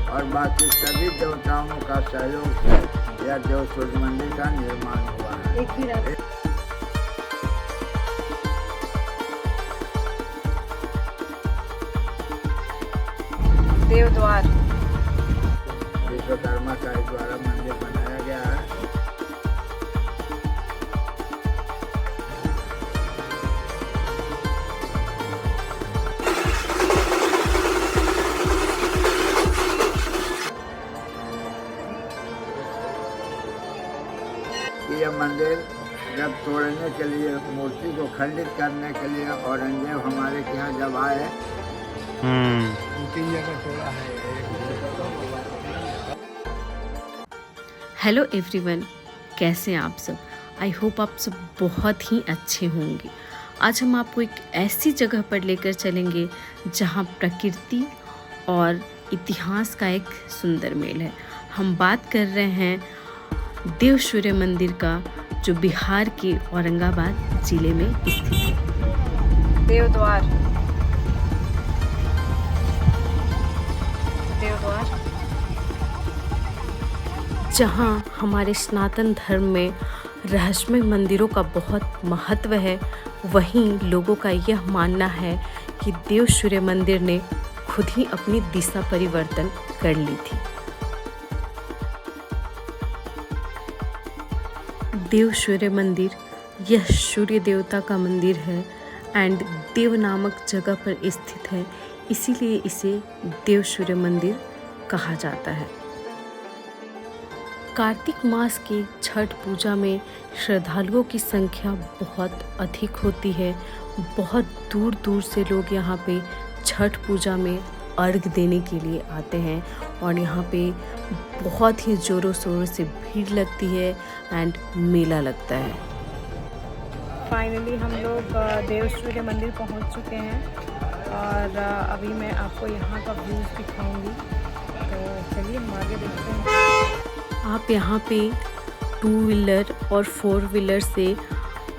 और बाकी सभी देवताओं का सहयोग से यह देव सूर्य मंदिर का निर्माण हुआ है। एक ही रात देवद्वार विश्वकर्मा का द्वारा मंदिर बनाया गया है। यह मंदिर जब तोड़ने के लिए, मूर्ति को खंडित करने के लिए औरंगजेब हमारे के यहाँ जब आए, 3 जगह तोड़ा है। हेलो एवरीवन, कैसे हैं आप सब? आई होप आप सब बहुत ही अच्छे होंगे। आज हम आपको एक ऐसी जगह पर लेकर चलेंगे जहां प्रकृति और इतिहास का एक सुंदर मेल है। हम बात कर रहे हैं देव सूर्य मंदिर का, जो बिहार के औरंगाबाद जिले में स्थित है। देवद्वार जहाँ हमारे सनातन धर्म में रहस्यमय मंदिरों का बहुत महत्व है, वहीं लोगों का यह मानना है कि देव सूर्य मंदिर ने खुद ही अपनी दिशा परिवर्तन कर ली थी। देव सूर्य मंदिर यह सूर्य देवता का मंदिर है एंड देव नामक जगह पर स्थित है, इसीलिए इसे देव सूर्य मंदिर कहा जाता है। कार्तिक मास की छठ पूजा में श्रद्धालुओं की संख्या बहुत अधिक होती है। बहुत दूर दूर से लोग यहाँ पे छठ पूजा में अर्घ देने के लिए आते हैं और यहाँ पे बहुत ही ज़ोरों शोरों से भीड़ लगती है एंड मेला लगता है। फाइनली हम लोग देव सूर्य मंदिर पहुंच चुके हैं और अभी मैं आपको यहाँ का व्यूज़ दिखाऊंगी, तो चलिए हम आगे देखते हैं। आप यहाँ पे 2 व्हीलर और 4 व्हीलर से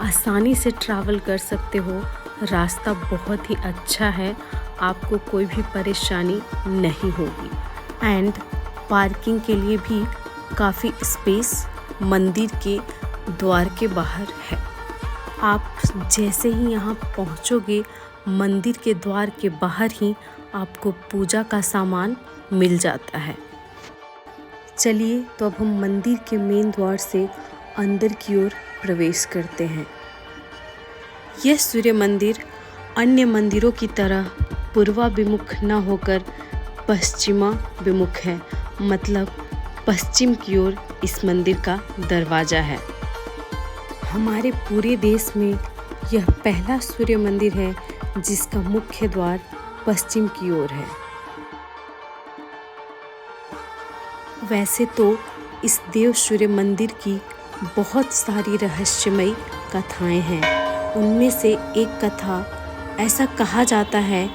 आसानी से ट्रैवल कर सकते हो। रास्ता बहुत ही अच्छा है, आपको कोई भी परेशानी नहीं होगी एंड पार्किंग के लिए भी काफ़ी स्पेस मंदिर के द्वार के बाहर है। आप जैसे ही यहाँ पहुँचोगे, मंदिर के द्वार के बाहर ही आपको पूजा का सामान मिल जाता है। चलिए तो अब हम मंदिर के मेन द्वार से अंदर की ओर प्रवेश करते हैं। यह सूर्य मंदिर अन्य मंदिरों की तरह पूर्वाभिमुख न होकर पश्चिमाभिमुख है, मतलब पश्चिम की ओर इस मंदिर का दरवाज़ा है। हमारे पूरे देश में यह पहला सूर्य मंदिर है जिसका मुख्य द्वार पश्चिम की ओर है। वैसे तो इस देव सूर्य मंदिर की बहुत सारी रहस्यमयी कथाएं हैं। उनमें से एक कथा, ऐसा कहा जाता है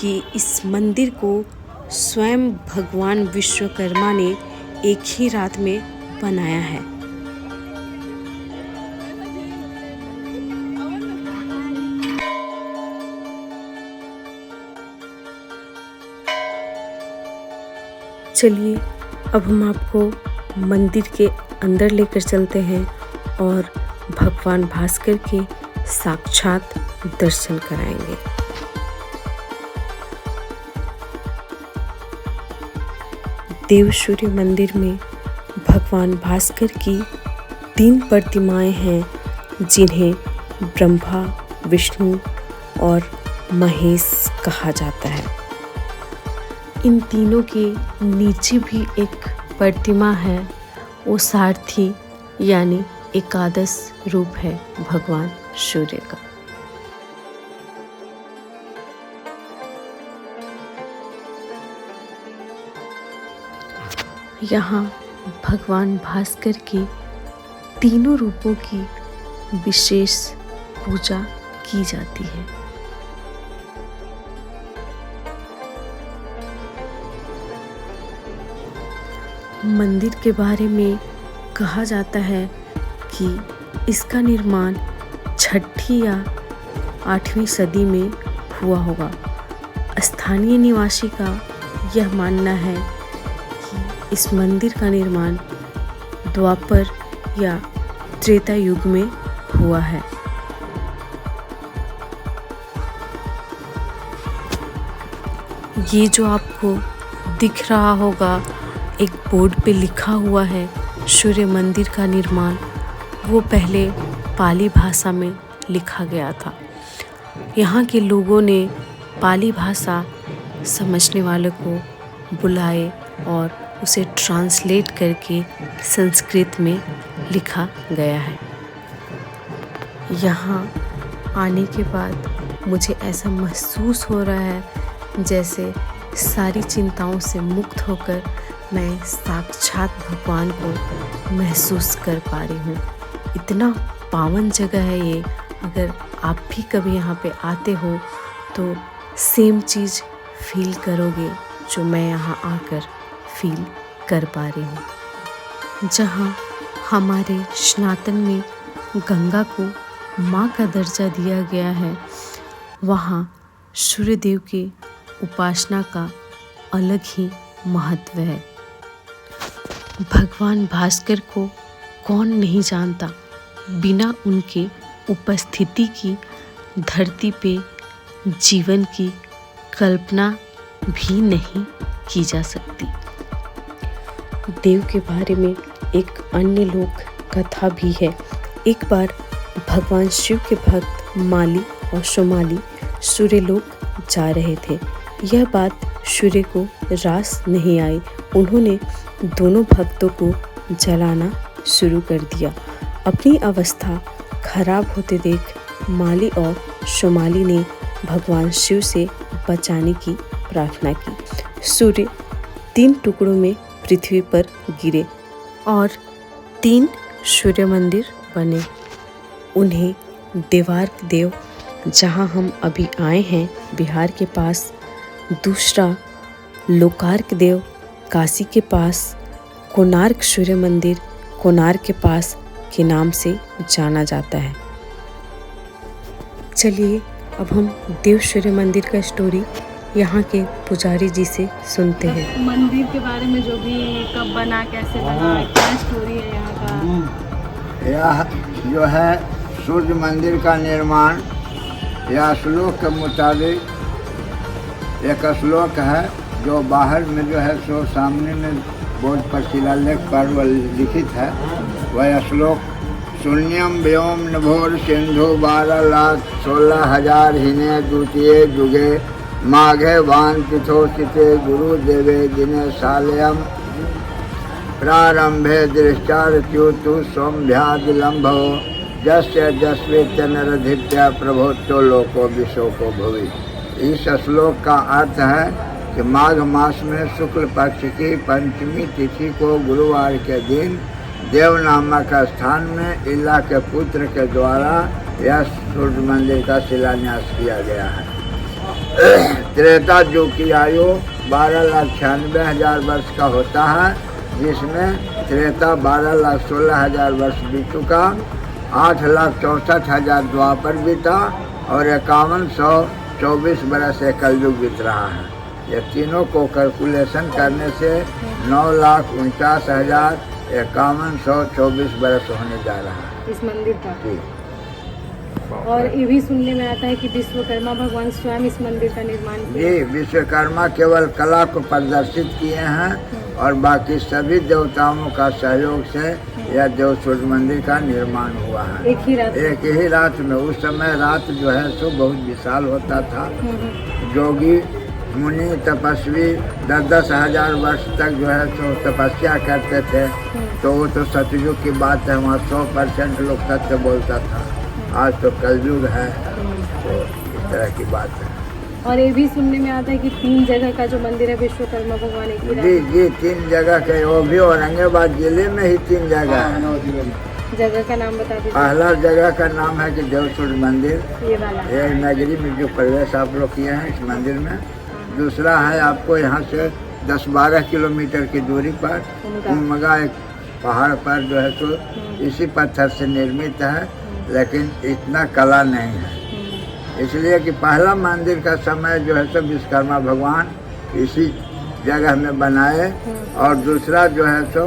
कि इस मंदिर को स्वयं भगवान विश्वकर्मा ने एक ही रात में बनाया है। चलिए अब हम आपको मंदिर के अंदर लेकर चलते हैं और भगवान भास्कर के साक्षात दर्शन कराएंगे। देव सूर्य मंदिर में भगवान भास्कर की 3 प्रतिमाएं हैं, जिन्हें ब्रह्मा, विष्णु और महेश कहा जाता है। इन तीनों के नीचे भी एक प्रतिमा है, वो सारथी यानी एकादश रूप है भगवान सूर्य का। यहाँ भगवान भास्कर के तीनों रूपों की विशेष पूजा की जाती है। मंदिर के बारे में कहा जाता है कि इसका निर्माण 6ठी या 8वीं सदी में हुआ होगा। स्थानीय निवासी का यह मानना है इस मंदिर का निर्माण द्वापर या त्रेता युग में हुआ है। ये जो आपको दिख रहा होगा एक बोर्ड पे लिखा हुआ है सूर्य मंदिर का निर्माण, वो पहले पाली भाषा में लिखा गया था। यहाँ के लोगों ने पाली भाषा समझने वालों को बुलाए और उसे ट्रांसलेट करके संस्कृत में लिखा गया है। यहाँ आने के बाद मुझे ऐसा महसूस हो रहा है जैसे सारी चिंताओं से मुक्त होकर मैं साक्षात भगवान को महसूस कर पा रही हूँ। इतना पावन जगह है ये। अगर आप भी कभी यहाँ पे आते हो तो सेम चीज़ फील करोगे जो मैं यहाँ आकर फील कर पा रही हूँ। जहाँ हमारे सनातन में गंगा को माँ का दर्जा दिया गया है, वहाँ सूर्यदेव की उपासना का अलग ही महत्व है। भगवान भास्कर को कौन नहीं जानता। बिना उनके उपस्थिति की धरती पे जीवन की कल्पना भी नहीं की जा सकती। देव के बारे में एक अन्य लोक कथा भी है। एक बार भगवान शिव के भक्त माली और सोमाली सूर्यलोक जा रहे थे। यह बात सूर्य को रास नहीं आई। उन्होंने दोनों भक्तों को जलाना शुरू कर दिया। अपनी अवस्था खराब होते देख माली और सोमाली ने भगवान शिव से बचाने की प्रार्थना की। सूर्य 3 टुकड़ों में पृथ्वी पर गिरे और 3 सूर्य मंदिर बने। उन्हें देवार्क देव, जहां हम अभी आए हैं बिहार के पास, दूसरा लोकार्क देव काशी के पास, कोणार्क सूर्य मंदिर कोणार्क के पास के नाम से जाना जाता है। चलिए अब हम देव सूर्य मंदिर का स्टोरी यहाँ के पुजारी जी से सुनते हैं। मंदिर के बारे में जो भी कब बना, कैसे बना, क्या स्टोरी है यहाँ का? यह जो है सूर्य मंदिर का निर्माण, यह श्लोक के मुताबिक एक श्लोक है जो बाहर में जो है सो सामने में बोर्ड पर शिलालेख पर लिखित है। वह श्लोक शून्यम व्योम नभोर सिंधु 12,16,000 हिने द्वितीय जुगे माघे वान तिथोचिते गुरुदेवे दिने शालयम प्रारंभे दृष्टार्च्युतु सौम्भ्यादिलंभो जस्य जस्वेत्य नरधित्य प्रभोत्तो लोको विशोको भुवि। इस श्लोक का अर्थ है कि माघ मास में शुक्ल पक्ष की पंचमी तिथि को गुरुवार के दिन देव नामक स्थान में इला के पुत्र के द्वारा यह सूर्य मंदिर का शिलान्यास किया गया है। त्रेता युग की आयु 12,96,000 वर्ष का होता है, जिसमें त्रेता 12,16,000 वर्ष बीत चुका, 8,64,000 द्वापर बीता और 51,124 बरस से कलयुग बीत रहा है। ये तीनों को कैलकुलेशन करने से 9,49,51,124 बरस होने जा रहा है इस मंदिर का। और ये भी सुनने में आता है कि विश्वकर्मा भगवान स्वयं इस मंदिर का निर्माण किए। जी, विश्वकर्मा केवल कला को प्रदर्शित किए हैं और बाकी सभी देवताओं का सहयोग से यह देव सूर्य मंदिर का निर्माण हुआ है। एक ही रात में। उस समय रात जो है सो बहुत विशाल होता था। जोगी मुनि तपस्वी 10,000 वर्ष तक जो है तो तपस्या करते थे। तो वो तो सतयुग की बात है, वहाँ 100% लोग सत्य बोलता था। आज तो कलयुग है, तो इस तरह की बात है। और ये भी सुनने में आता है कि 3 जगह का जो मंदिर है विश्वकर्मा भगवान एक ही रात जी जी 3 जगह के, वो भी औरंगाबाद जिले में ही 3 जगह है। जगह का नाम बता दीजिए। पहला जगह का नाम है कि देव सूर्य मंदिर, ये वाला ये नगरी में जो प्रवेश आप लोग किए हैं इस मंदिर में। दूसरा है आपको यहाँ से 10-12 किलोमीटर की दूरी पर उमगा एक पहाड़ पर जो है तो इसी पत्थर से निर्मित है, लेकिन इतना कला नहीं है। इसलिए कि पहला मंदिर का समय जो है सो विश्वकर्मा भगवान इसी जगह में बनाए। और दूसरा जो है सो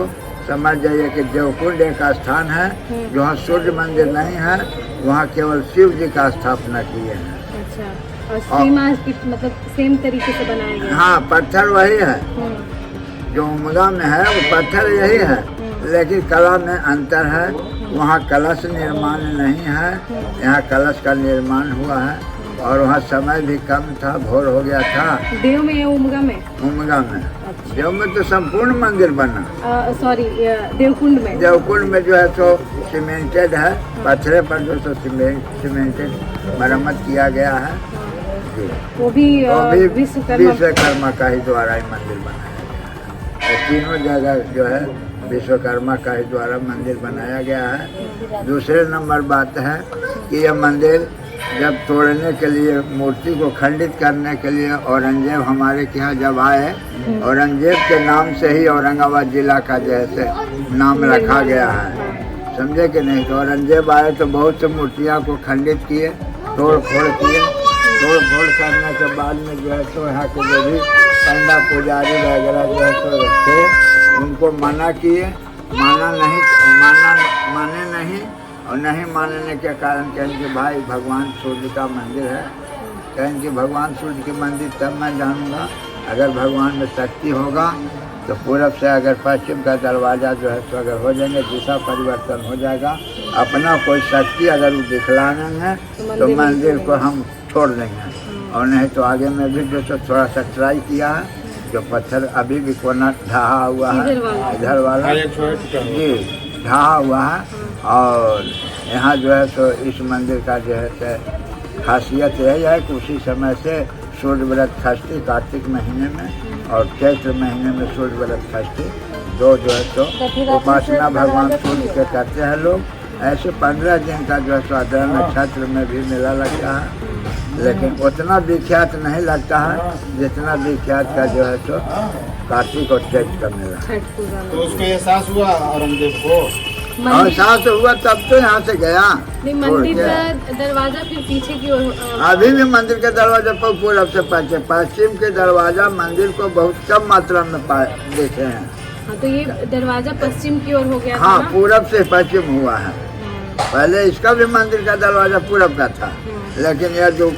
समझ जाइए कि देवकुंड एक स्थान है जहाँ सूर्य मंदिर नहीं है, वहाँ केवल शिव जी का स्थापना किए हैं। अच्छा, और सेम आज की मतलब सेम तरीके से बनाया गया? हाँ, पत्थर वही है जो उमगा में है, वो पत्थर यही है, लेकिन कला में अंतर है। वहाँ कलश निर्माण नहीं है, यहाँ कलश का निर्माण हुआ है। और वहाँ समय भी कम था, भोर हो गया था। देव में या उमगा में? उमगा में। देव में तो संपूर्ण मंदिर बना। सॉरी, देवकुंड में? देवकुंड में जो है सो सीमेंटेड है, पत्थरे पर जो सो सीमेंटेड मरम्मत किया गया है। वो भी विश्वकर्मा का ही द्वारा ही मंदिर बनाया गया है। तीनों जगह जो है विश्वकर्मा का ही द्वारा मंदिर बनाया गया है। दूसरे नंबर बात है कि यह मंदिर जब तोड़ने के लिए, मूर्ति को खंडित करने के लिए औरंगजेब हमारे के यहाँ जब आए, औरंगजेब के नाम से ही औरंगाबाद जिला का जैसे नाम रखा गया है, समझे कि नहीं। तो औरंगजेब आए तो बहुत सी मूर्तियाँ को खंडित किए, तोड़ फोड़ किए। तोड़ फोड़ करने के बाद में जो है तो यहाँ के जो भी पंडा पुजारी वगैरह जो है तो रखे, उनको मना किए। माने नहीं, और नहीं मानने के कारण कहें कि भाई भगवान सूर्य का मंदिर है। कहें कि भगवान सूर्य के मंदिर तब मैं जानूँगा अगर भगवान में शक्ति होगा। तो पूरब से अगर पश्चिम का दरवाज़ा जो है तो अगर हो जाएंगे, दिशा परिवर्तन हो जाएगा, अपना कोई शक्ति अगर वो दिखलाएंगे तो मंदिर को हम छोड़ देंगे। और नहीं तो आगे में भी जो थोड़ा सा ट्राई किया है, जो पत्थर अभी भी कोना ढहा हुआ है, इधर वाला जी ढहा हुआ है। और यहाँ जो है तो इस मंदिर का जो है खासियत यही है कि उसी समय से सूर्य व्रत खष्टी कार्तिक महीने में और चैत्र महीने में सूर्य व्रत खष्टी दो जो है तो उपासना भगवान सूर्य के करते हैं लोग। ऐसे 15 दिन का जो है तो आद्रा नक्षत्र में भी मेला लगता है, लेकिन उतना विख्यात नहीं लगता है जितना विख्यात का जो है तो कार्तिक और चैत्र का मेला। तो उसको एहसास हुआ औरंगजेब को? और एहसास हुआ तब तो यहाँ से गया। नहीं, मंदिर का दरवाजा फिर पीछे की ओर? अभी भी मंदिर के दरवाजे पर पूरब से पश्चिम के दरवाजा मंदिर को बहुत कम मात्रा में देखे हैं। हाँ, तो ये दरवाजा पश्चिम की ओर हो गया? हाँ, पूरब से पश्चिम हुआ है। पहले इसका भी मंदिर का दरवाजा पूरब का था, लेकिन यह जो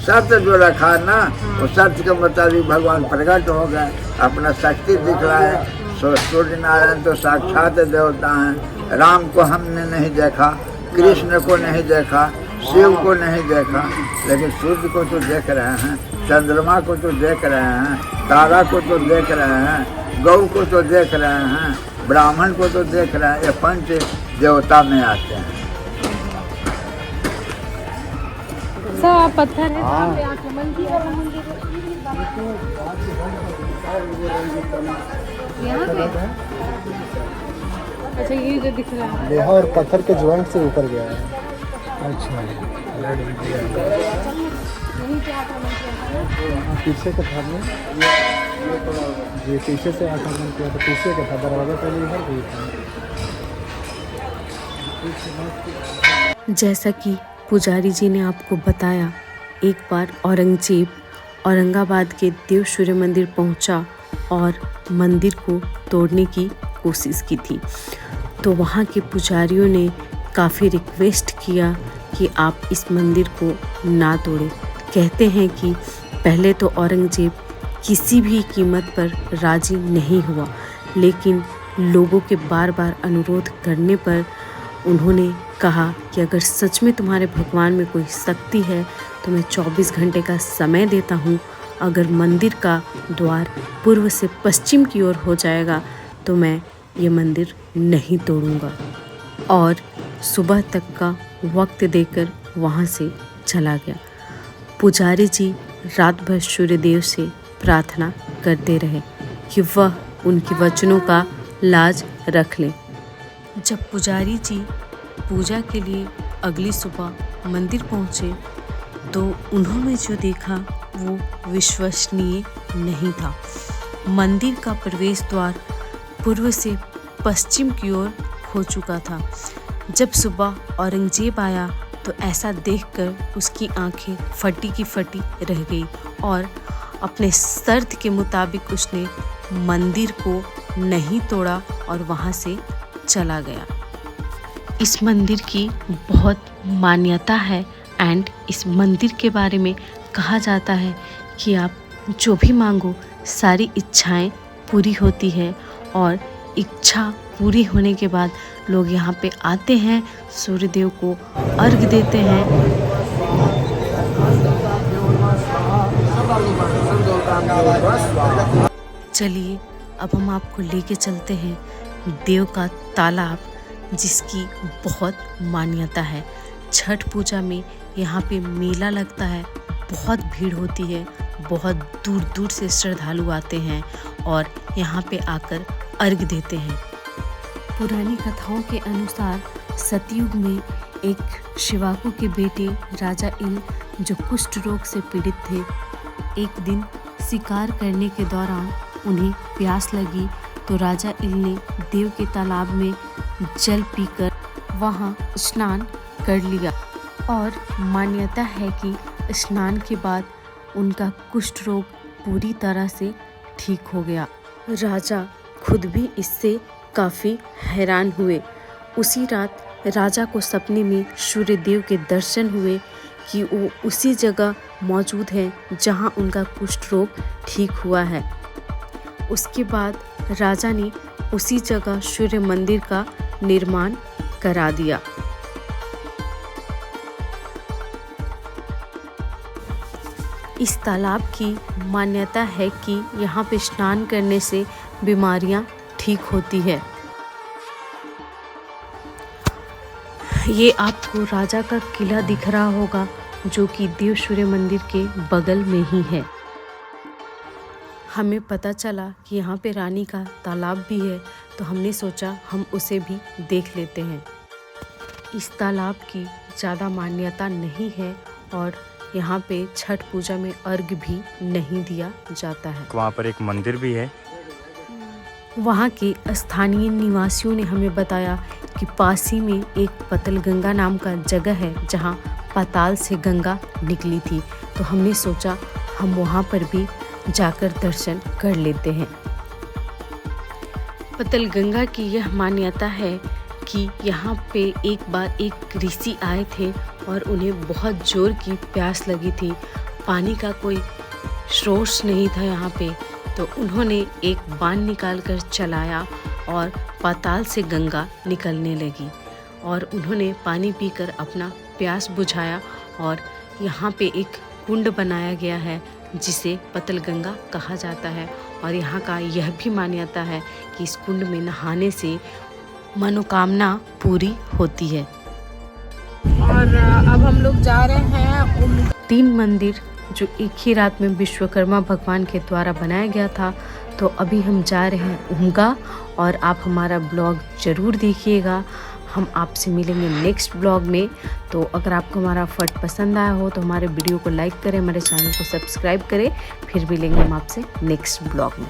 शर्त जो रखा ना, वो शर्त के मुताबिक भगवान प्रकट हो गए, अपना शक्ति दिखलाए। सूर्य नारायण तो साक्षात देवता हैं। राम को हमने नहीं देखा, कृष्ण को नहीं देखा, शिव को नहीं देखा, लेकिन सूर्य को तो देख रहे हैं, चंद्रमा को तो देख रहे हैं, तारा को तो देख रहे हैं, गौ को तो देख रहे हैं, ब्राह्मण को तो देख रहे हैं। ये पंच देवता में आते हैं। सब पत्थर है। यहाँ पे? अच्छा, ये जो दिख रहा है लोहा और पत्थर के ज्वाइंट से ऊपर गया है। अच्छा, पीछे का था में जी, पीछे से आक्रमण किया था, पीछे का था दरवाजा पहले इधर भी था। जैसा कि पुजारी जी ने आपको बताया, एक बार औरंगजेब औरंगाबाद के देव सूर्य मंदिर पहुंचा और मंदिर को तोड़ने की कोशिश की थी। तो वहाँ के पुजारियों ने काफ़ी रिक्वेस्ट किया कि आप इस मंदिर को ना तोड़ें। कहते हैं कि पहले तो औरंगजेब किसी भी कीमत पर राजी नहीं हुआ, लेकिन लोगों के बार बार अनुरोध करने पर उन्होंने कहा कि अगर सच में तुम्हारे भगवान में कोई शक्ति है तो मैं 24 घंटे का समय देता हूँ। अगर मंदिर का द्वार पूर्व से पश्चिम की ओर हो जाएगा तो मैं ये मंदिर नहीं तोड़ूंगा। और सुबह तक का वक्त देकर वहाँ से चला गया। पुजारी जी रात भर सूर्यदेव से प्रार्थना करते रहे कि वह उनके वचनों का लाज रख ले। जब पुजारी जी पूजा के लिए अगली सुबह मंदिर पहुँचे तो उन्होंने जो देखा वो विश्वसनीय नहीं था। मंदिर का प्रवेश द्वार पूर्व से पश्चिम की ओर हो चुका था। जब सुबह औरंगजेब आया तो ऐसा देखकर उसकी आंखें फटी की फटी रह गई और अपने शर्त के मुताबिक उसने मंदिर को नहीं तोड़ा और वहाँ से चला गया। इस मंदिर की बहुत मान्यता है एंड इस मंदिर के बारे में कहा जाता है कि आप जो भी मांगो सारी इच्छाएं पूरी होती है और इच्छा पूरी होने के बाद लोग यहाँ पे आते हैं, सूर्यदेव को अर्घ देते हैं। चलिए अब हम आपको लेके चलते हैं देव का तालाब, जिसकी बहुत मान्यता है। छठ पूजा में यहाँ पे मेला लगता है, बहुत भीड़ होती है, बहुत दूर दूर से श्रद्धालु आते हैं और यहाँ पे आकर अर्घ देते हैं। पुरानी कथाओं के अनुसार सतयुग में एक शिवाकू के बेटे राजा इल जो कुष्ठ रोग से पीड़ित थे, एक दिन शिकार करने के दौरान उन्हें प्यास लगी तो राजा इल ने देव के तालाब में जल पीकर वहाँ स्नान कर लिया और मान्यता है कि स्नान के बाद उनका कुष्ठ रोग पूरी तरह से ठीक हो गया। राजा खुद भी इससे काफ़ी हैरान हुए। उसी रात राजा को सपने में सूर्यदेव के दर्शन हुए कि वो उसी जगह मौजूद हैं जहां उनका कुष्ठ रोग ठीक हुआ है। उसके बाद राजा ने उसी जगह सूर्य मंदिर का निर्माण करा दिया। इस तालाब की मान्यता है कि यहाँ पे स्नान करने से बीमारियाँ ठीक होती है। ये आपको राजा का किला दिख रहा होगा जो कि देव सूर्य मंदिर के बगल में ही है। हमें पता चला कि यहाँ पे रानी का तालाब भी है तो हमने सोचा हम उसे भी देख लेते हैं। इस तालाब की ज़्यादा मान्यता नहीं है और यहाँ पे छठ पूजा में अर्घ भी नहीं दिया जाता है। वहाँ पर एक मंदिर भी है। वहाँ के स्थानीय निवासियों ने हमें बताया कि पास ही में एक पतल गंगा नाम का जगह है जहाँ पाताल से गंगा निकली थी, तो हमने सोचा हम वहाँ पर भी जाकर दर्शन कर लेते हैं। पतल गंगा की यह मान्यता है कि यहाँ पे एक बार एक ऋषि आए थे और उन्हें बहुत जोर की प्यास लगी थी। पानी का कोई स्रोत नहीं था यहाँ पे, तो उन्होंने एक बाण निकाल कर चलाया और पाताल से गंगा निकलने लगी और उन्होंने पानी पीकर अपना प्यास बुझाया और यहाँ पे एक कुंड बनाया गया है जिसे पतल गंगा कहा जाता है। और यहाँ का यह भी मान्यता है कि इस कुंड में नहाने से मनोकामना पूरी होती है। और अब हम लोग जा रहे हैं 3 मंदिर जो एक ही रात में विश्वकर्मा भगवान के द्वारा बनाया गया था, तो अभी हम जा रहे हैं उमगा और आप हमारा ब्लॉग ज़रूर देखिएगा। हम आपसे मिलेंगे नेक्स्ट ब्लॉग में। तो अगर आपको हमारा फट पसंद आया हो तो हमारे वीडियो को लाइक करें, हमारे चैनल को सब्सक्राइब करें। फिर मिलेंगे हम आपसे नेक्स्ट ब्लॉग में।